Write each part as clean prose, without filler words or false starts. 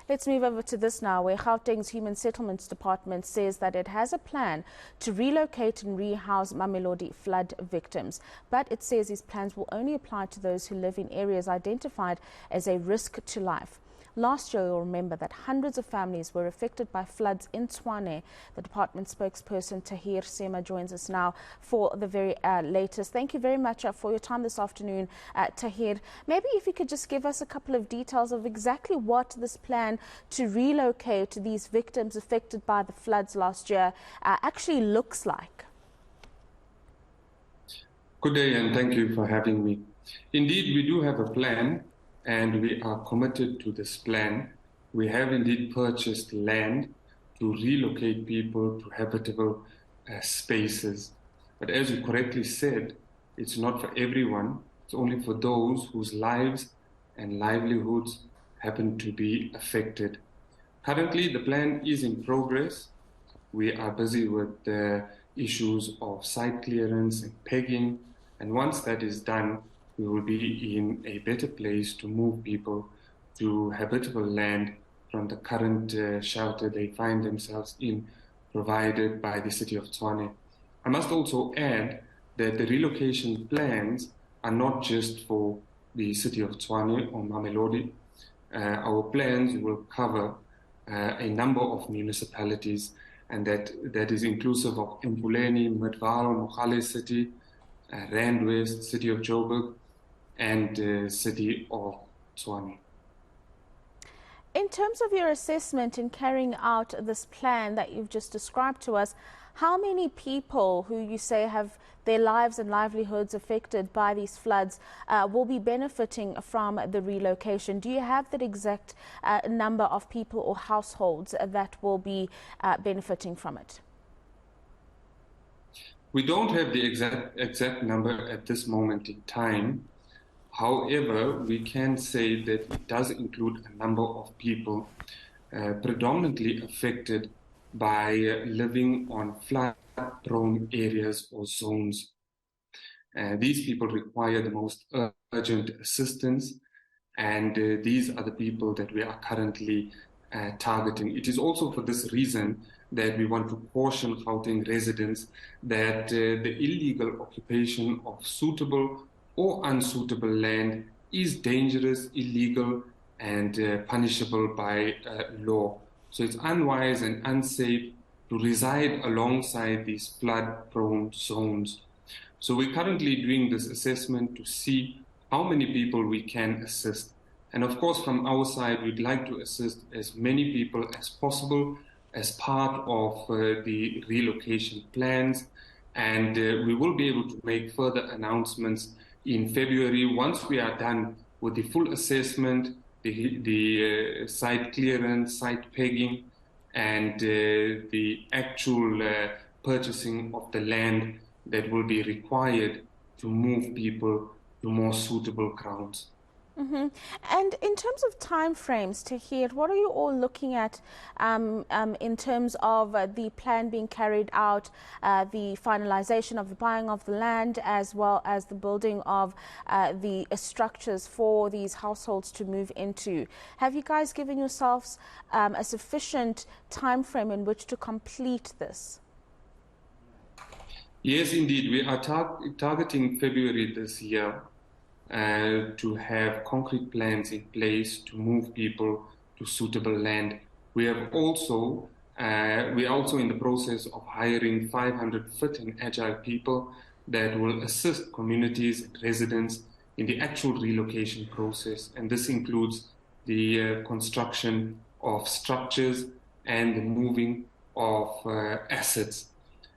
Let's move over to this now, where Gauteng's Human Settlements Department says that it has a plan to relocate and rehouse Mamelodi flood victims. But it says these plans will only apply to those who live in areas identified as a risk to life. Last year, you'll remember that hundreds of families were affected by floods in Tshwane. The department spokesperson Tahir Sema joins us now for the very latest. Thank you very much for your time this afternoon, Tahir. Maybe if you could just give us a couple of details of exactly what this plan to relocate these victims affected by the floods last year actually looks like. Good day and thank you for having me. Indeed, we do have a plan, and we are committed to this plan. We have indeed purchased land to relocate people to habitable spaces. But as you correctly said, it's not for everyone. It's only for those whose lives and livelihoods happen to be affected. Currently, the plan is in progress. We are busy with the issues of site clearance and pegging. And once that is done, we will be in a better place to move people to habitable land from the current shelter they find themselves in, provided by the city of Tshwane. I must also add that the relocation plans are not just for the city of Tshwane or Mamelodi. Our plans will cover a number of municipalities, and that is inclusive of Empuleni, Midvaal, Mogale City, Rand West, City of Joburg, and city of Tshwane. In terms of your assessment in carrying out this plan that you've just described to us, how many people who you say have their lives and livelihoods affected by these floods will be benefiting from the relocation? Do you have that exact number of people or households that will be benefiting from it? We don't have the exact number at this moment in time. However, we can say that it does include a number of people predominantly affected by living on flood-prone areas or zones. These people require the most urgent assistance, and these are the people that we are currently targeting. It is also for this reason that we want to caution Gauteng residents that the illegal occupation of suitable or unsuitable land is dangerous, illegal, and punishable by law. So it's unwise and unsafe to reside alongside these flood-prone zones. So we're currently doing this assessment to see how many people we can assist. And of course, from our side, we'd like to assist as many people as possible as part of the relocation plans. And we will be able to make further announcements in February, once we are done with the full assessment, the site clearance, site pegging, and the actual purchasing of the land that will be required to move people to more suitable grounds. Mm-hmm. And in terms of timeframes, Tahir, what are you all looking at in terms of the plan being carried out, the finalization of the buying of the land, as well as the building of the structures for these households to move into? Have you guys given yourselves a sufficient time frame in which to complete this? Yes, indeed. We are targeting February this year to have concrete plans in place to move people to suitable land. We are also in the process of hiring 500 fit and agile people that will assist communities and residents in the actual relocation process. And this includes the construction of structures and the moving of assets.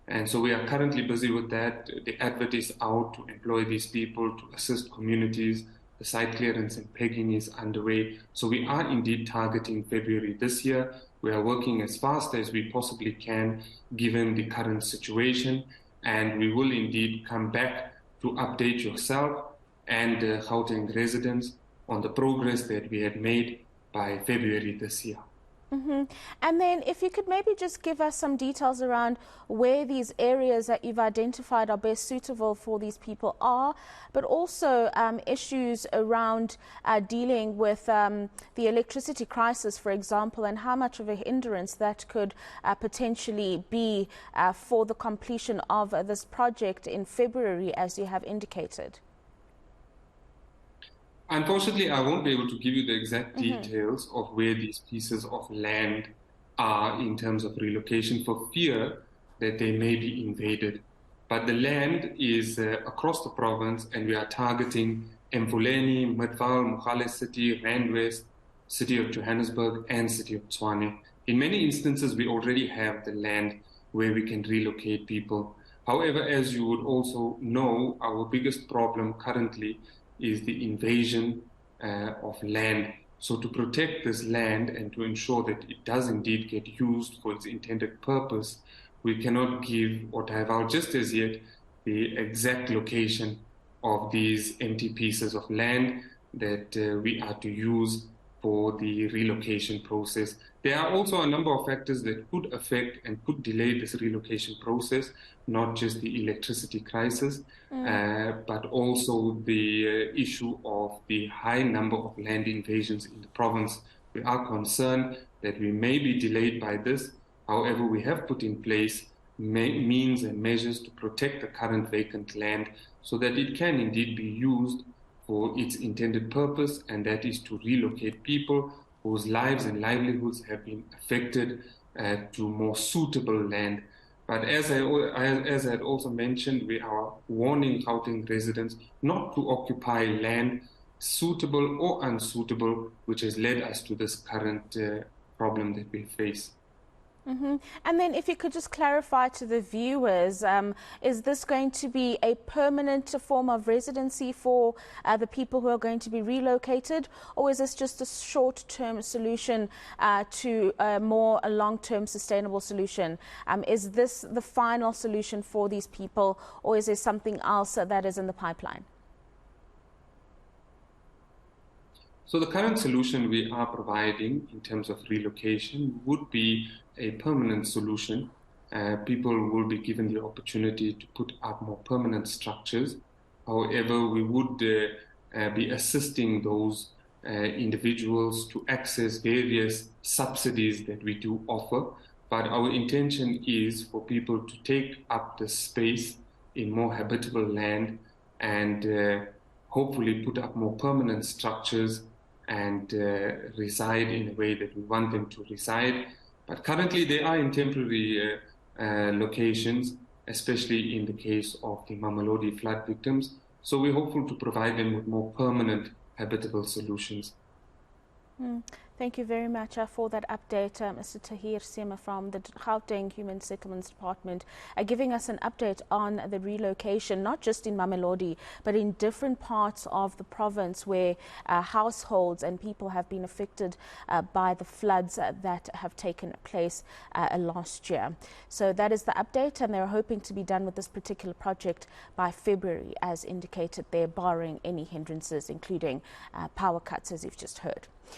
And so we are currently busy with that. The advert is out to employ these people to assist communities. The site clearance and pegging is underway. So we are indeed targeting February this year. We are working as fast as we possibly can, given the current situation. And we will indeed come back to update yourself and Gauteng residents on the progress that we had made by February this year. And then if you could maybe just give us some details around where these areas that you've identified are best suitable for these people are, but also issues around dealing with the electricity crisis, for example, and how much of a hindrance that could potentially be for the completion of this project in February, as you have indicated. Unfortunately, I won't be able to give you the exact details of where these pieces of land are in terms of relocation for fear that they may be invaded. But the land is across the province, and we are targeting Mfuleni, Midvaal, Mogale City, Randwest, City of Johannesburg, and City of Tshwane. In many instances, we already have the land where we can relocate people. However, as you would also know, our biggest problem currently is the invasion of land. So to protect this land and to ensure that it does indeed get used for its intended purpose, we cannot give or divulge just as yet the exact location of these empty pieces of land that we are to use for the relocation process. There are also a number of factors that could affect and could delay this relocation process, not just the electricity crisis, but also the issue of the high number of land invasions in the province. We are concerned that we may be delayed by this. However, we have put in place means and measures to protect the current vacant land so that it can indeed be used for its intended purpose, and that is to relocate people whose lives and livelihoods have been affected to more suitable land. But as I had also mentioned, we are warning Gauteng residents not to occupy land suitable or unsuitable, which has led us to this current problem that we face. And then if you could just clarify to the viewers, is this going to be a permanent form of residency for the people who are going to be relocated, or is this just a short-term solution to a more long-term sustainable solution? Is this the final solution for these people, or is there something else that is in the pipeline? So the current solution we are providing in terms of relocation would be a permanent solution. People will be given the opportunity to put up more permanent structures. However, we would be assisting those individuals to access various subsidies that we do offer. But our intention is for people to take up the space in more habitable land and hopefully put up more permanent structures and reside in a way that we want them to reside. But currently they are in temporary locations, especially in the case of the Mamelodi flood victims. So we're hopeful to provide them with more permanent habitable solutions. Thank you very much for that update, Mr. Tahir Sema from the Gauteng Human Settlements Department, giving us an update on the relocation, not just in Mamelodi, but in different parts of the province where households and people have been affected by the floods that have taken place last year. So that is the update, and they're hoping to be done with this particular project by February, as indicated there, barring any hindrances, including power cuts, as you've just heard.